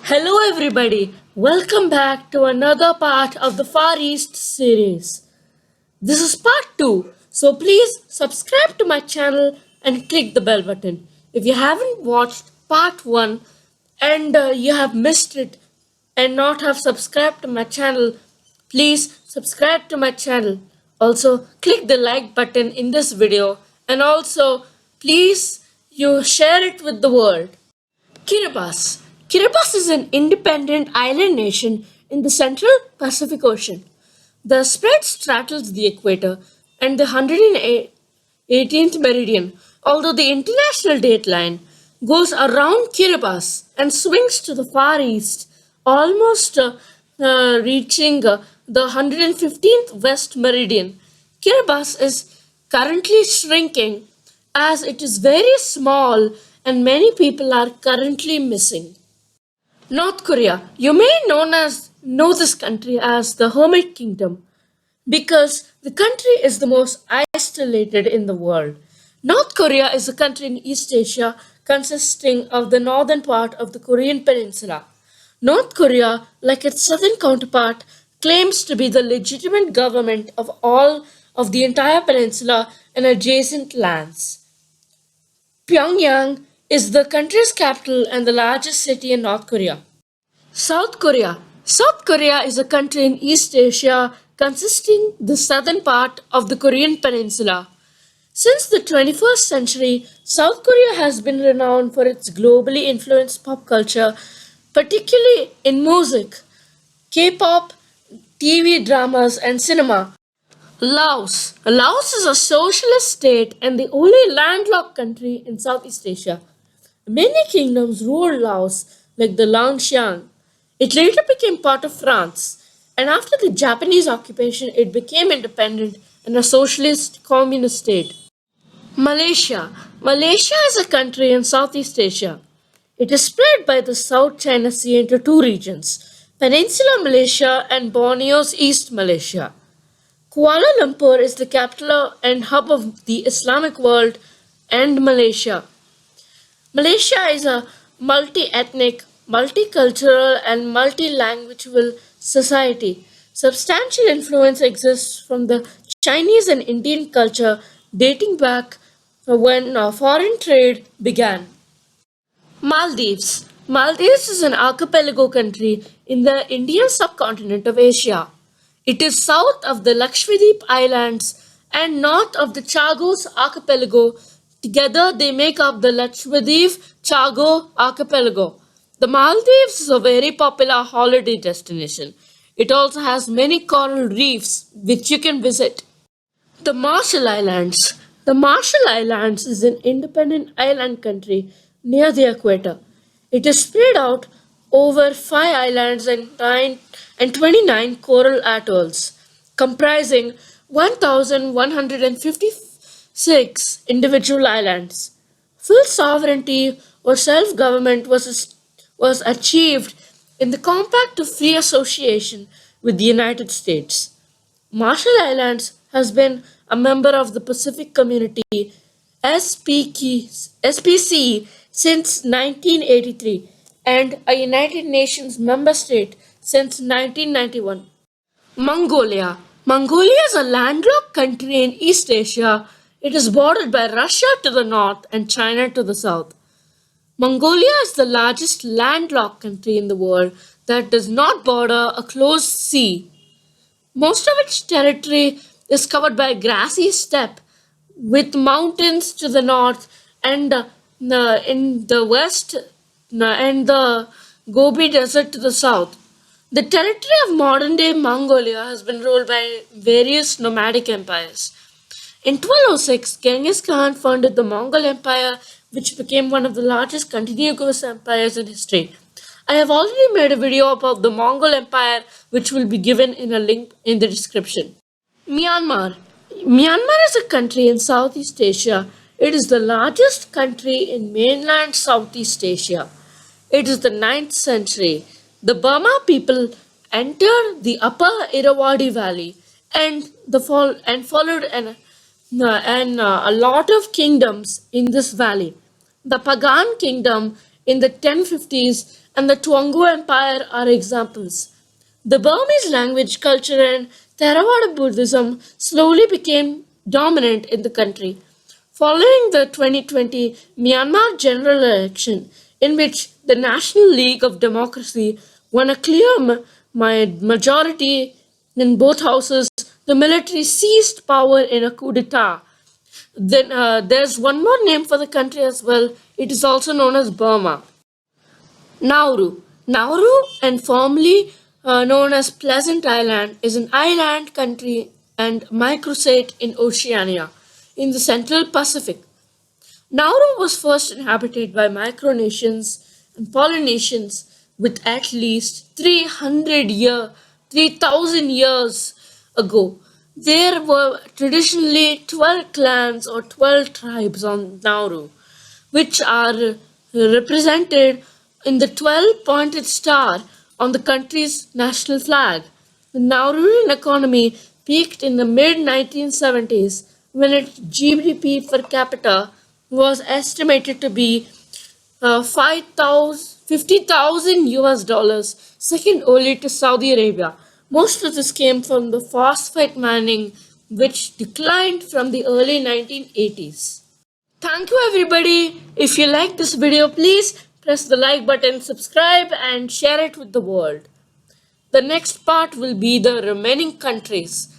Hello, everybody. Welcome back to another part of the Far East series. This is part 2, so please subscribe to my channel and click the bell button. If you haven't watched part 1 and you have missed it and not have subscribed to my channel, please subscribe to my channel. Also, click the like button in this video and also please you share it with the world. Kiribati. Kiribati is an independent island nation in the central Pacific Ocean. The spread straddles the equator and the 118th meridian, although the international dateline goes around Kiribati and swings to the far east, almost reaching the 115th west meridian. Kiribati is currently shrinking as it is very small and many people are currently missing. North Korea. You may know this country as the Hermit Kingdom because the country is the most isolated in the world. North Korea is a country in East Asia consisting of the northern part of the Korean peninsula. North Korea, like its southern counterpart, claims to be the legitimate government of all of the entire peninsula and adjacent lands. Pyongyang is the country's capital and the largest city in North Korea. South Korea. South Korea is a country in East Asia consisting the southern part of the Korean peninsula. Since the 21st century, South Korea has been renowned for its globally influenced pop culture, particularly in music, K-pop, TV dramas and cinema. Laos. Laos is a socialist state and the only landlocked country in Southeast Asia. Many kingdoms ruled Laos, like the Langshan. It later became part of France, and after the Japanese occupation, it became independent and a socialist communist state. Malaysia. Malaysia is a country in Southeast Asia. It is spread by the South China Sea into two regions, Peninsular Malaysia and Borneo's East Malaysia. Kuala Lumpur is the capital and hub of the Islamic world and Malaysia. Malaysia is a multi-ethnic, multicultural and multilingual society. Substantial influence exists from the Chinese and Indian culture dating back when foreign trade began. Maldives. Maldives is an archipelago country in the Indian subcontinent of Asia. It is south of the Lakshadweep Islands and north of the Chagos archipelago. Together they make up the Lakshadweep Chago archipelago. The Maldives is a very popular holiday destination. It also has many coral reefs which you can visit. The Marshall Islands. The Marshall Islands is an independent island country near the equator. It is spread out over 5 islands and 29 coral atolls, comprising 1,156 individual islands. Full sovereignty or self-government was achieved in the Compact of Free Association with the United States. Marshall Islands has been a member of the Pacific Community SPC since 1983 and a United Nations member state since 1991. Mongolia. Mongolia is a landlocked country in East Asia. It is bordered by Russia to the north and China to the south. Mongolia is the largest landlocked country in the world that does not border a closed sea. Most of its territory is covered by grassy steppe with mountains to the north and in the west and the Gobi Desert to the south. The territory of modern day Mongolia has been ruled by various nomadic empires. In 1206, Genghis Khan founded the Mongol Empire, which became one of the largest continuous empires in history. I have already made a video about the Mongol Empire, which will be given in a link in the description. Myanmar. Myanmar is a country in Southeast Asia. It is the largest country in mainland Southeast Asia. It is the 9th century. The Burma people entered the upper Irrawaddy Valley and followed a lot of kingdoms in this valley. The Pagan kingdom in the 1050s and the Tuangu Empire are examples. The Burmese language, culture, and Theravada Buddhism slowly became dominant in the country. Following the 2020 Myanmar general election, in which the National League of Democracy won a clear majority in both houses, the military seized power in a coup d'etat. Then there's one more name for the country as well. It is also known as Burma. Nauru. Nauru, and formerly known as Pleasant Island, is an island country and microstate in Oceania, in the Central Pacific. Nauru was first inhabited by Micronesians and Polynesians with at least 3,000 years ago. There were traditionally 12 clans or 12 tribes on Nauru, which are represented in the 12-pointed star on the country's national flag. The Nauruan economy peaked in the mid 1970s when its GDP per capita was estimated to be 50,000 US dollars, second only to Saudi Arabia. Most of this came from the phosphate mining, which declined from the early 1980s. Thank you, everybody. If you like this video, please press the like button, subscribe, and share it with the world. The next part will be the remaining countries.